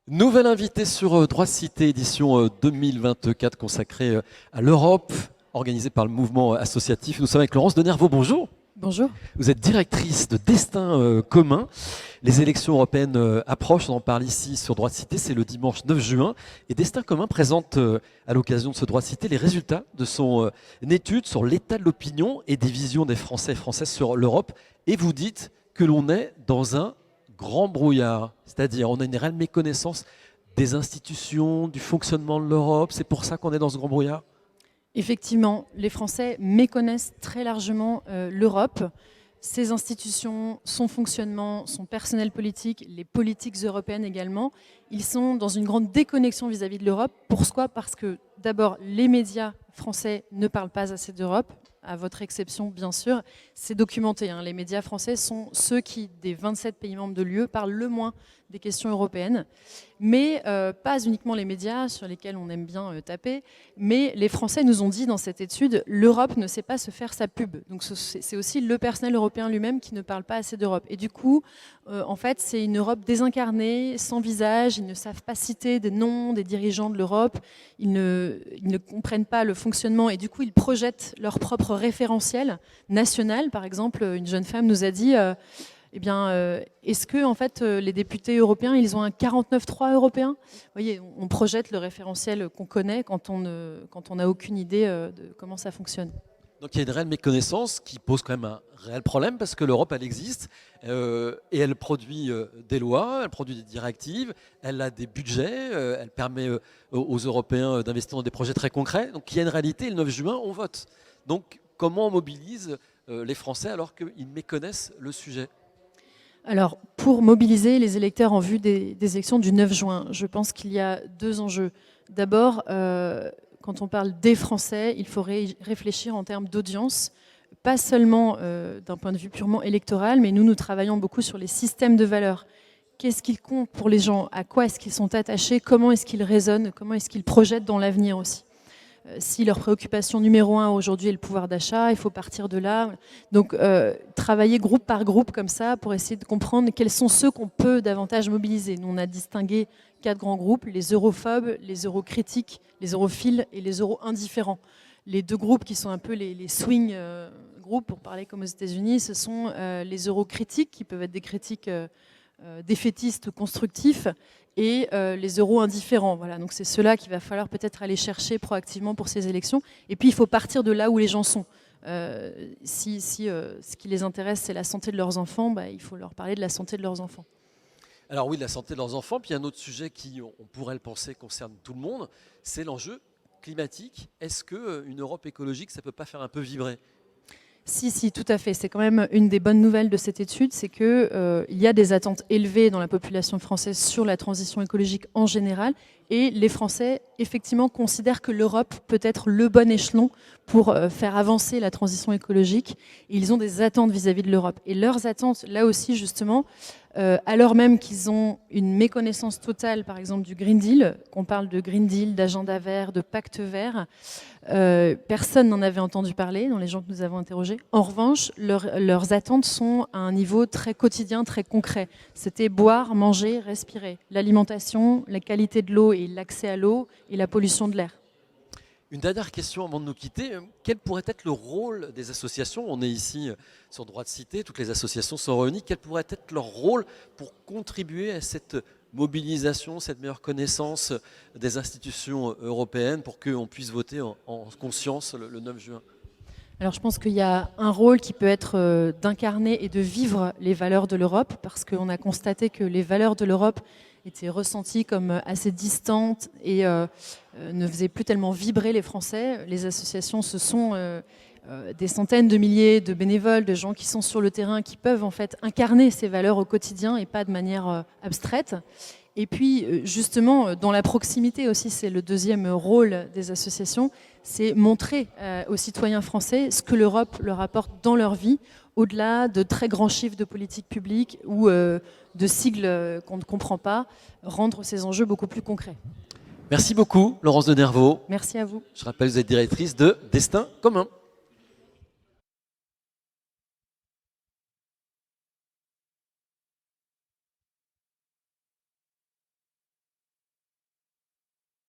Nouvelle invitée sur Droit de Cité, édition 2024 consacrée à l'Europe, organisée par le mouvement associatif. Nous sommes avec Laurence Denervaux, bonjour. Bonjour. Vous êtes directrice de Destin commun. Les élections européennes approchent, on en parle ici sur Droit de Cité, c'est le dimanche 9 juin. Et Destin commun présente à l'occasion de ce Droit de Cité les résultats de son étude sur l'état de l'opinion et des visions des Français et Françaises sur l'Europe. Et vous dites que l'on est dans un grand brouillard, c'est-à-dire on a une réelle méconnaissance des institutions, du fonctionnement de l'Europe. C'est pour ça qu'on est dans ce grand brouillard? Effectivement, les Français méconnaissent très largement l'Europe, ses institutions, son fonctionnement, son personnel politique, les politiques européennes également. Ils sont dans une grande déconnexion vis-à-vis de l'Europe. Pourquoi? Parce que d'abord, les médias français ne parlent pas assez d'Europe, à votre exception bien sûr. C'est documenté, hein. Les médias français sont ceux qui, des 27 pays membres de l'UE, parlent le moins des questions européennes. Mais pas uniquement les médias sur lesquels on aime bien taper, mais les Français nous ont dit dans cette étude, l'Europe ne sait pas se faire sa pub. Donc c'est aussi le personnel européen lui-même qui ne parle pas assez d'Europe. Et du coup, en fait, c'est une Europe désincarnée, sans visage. Ils ne savent pas citer des noms des dirigeants de l'Europe. Ils ne comprennent pas le fonctionnement et du coup, ils projettent leur propre référentiel national. Par exemple, une jeune femme nous a dit est-ce que en fait, les députés européens, ils ont un 49.3 européen? Vous voyez, on projette le référentiel qu'on connaît quand on n'a aucune idée de comment ça fonctionne. Donc il y a une réelle méconnaissance qui pose quand même un réel problème parce que l'Europe, elle existe et elle produit des lois, elle produit des directives, elle a des budgets, elle permet aux Européens d'investir dans des projets très concrets. Donc il y a une réalité, le 9 juin, on vote. Donc comment on mobilise les Français alors qu'ils méconnaissent le sujet? Alors, pour mobiliser les électeurs en vue des élections du 9 juin, je pense qu'il y a deux enjeux. D'abord, quand on parle des Français, il faut réfléchir en termes d'audience, pas seulement d'un point de vue purement électoral, mais nous travaillons beaucoup sur les systèmes de valeurs. Qu'est-ce qu'ils comptent pour les gens? À quoi est-ce qu'ils sont attachés? Comment est-ce qu'ils raisonnent? Comment est-ce qu'ils projettent dans l'avenir aussi? Si leur préoccupation numéro 1 aujourd'hui est le pouvoir d'achat, il faut partir de là. Donc travailler groupe par groupe comme ça pour essayer de comprendre quels sont ceux qu'on peut davantage mobiliser. Nous, on a distingué 4 grands groupes, les europhobes, les eurocritiques, les europhiles et les euro-indifférents. Les deux groupes qui sont un peu les swing groupes, pour parler comme aux États-Unis, ce sont les eurocritiques, qui peuvent être des critiques défaitistes ou constructifs, et les euros indifférents. Voilà, donc c'est cela qu'il va falloir peut-être aller chercher proactivement pour ces élections. Et puis il faut partir de là où les gens sont. Si ce qui les intéresse, c'est la santé de leurs enfants, il faut leur parler de la santé de leurs enfants. Alors oui, de la santé de leurs enfants, puis il y a un autre sujet qui, on pourrait le penser, concerne tout le monde, c'est l'enjeu climatique. Est-ce qu'une Europe écologique, ça ne peut pas faire un peu vibrer? Si, tout à fait. C'est quand même une des bonnes nouvelles de cette étude, c'est qu'il y a des attentes élevées dans la population française sur la transition écologique en général. Et les Français, effectivement, considèrent que l'Europe peut être le bon échelon pour faire avancer la transition écologique. Et ils ont des attentes vis-à-vis de l'Europe. Et leurs attentes, là aussi, justement, alors même qu'ils ont une méconnaissance totale, par exemple, du Green Deal, qu'on parle de Green Deal, d'agenda vert, de pacte vert, personne n'en avait entendu parler dans les gens que nous avons interrogés. En revanche, leurs attentes sont à un niveau très quotidien, très concret. C'était boire, manger, respirer. L'alimentation, la qualité de l'eau et l'accès à l'eau et la pollution de l'air. Une dernière question avant de nous quitter. Quel pourrait être le rôle des associations? On est ici sur Droit de Cité, toutes les associations sont réunies. Quel pourrait être leur rôle pour contribuer à cette mobilisation, cette meilleure connaissance des institutions européennes pour qu'on puisse voter en conscience le 9 juin? Alors je pense qu'il y a un rôle qui peut être d'incarner et de vivre les valeurs de l'Europe, parce qu'on a constaté que les valeurs de l'Europe étaient ressenties comme assez distantes et ne faisaient plus tellement vibrer les Français. Les associations, ce sont des centaines de milliers de bénévoles, de gens qui sont sur le terrain, qui peuvent en fait incarner ces valeurs au quotidien et pas de manière abstraite. Et puis justement, dans la proximité aussi, c'est le deuxième rôle des associations, c'est montrer aux citoyens français ce que l'Europe leur apporte dans leur vie, au-delà de très grands chiffres de politique publique ou de sigles qu'on ne comprend pas, rendre ces enjeux beaucoup plus concrets. Merci beaucoup, Laurence Denervaux. Merci à vous. Je rappelle, vous êtes directrice de Destin commun.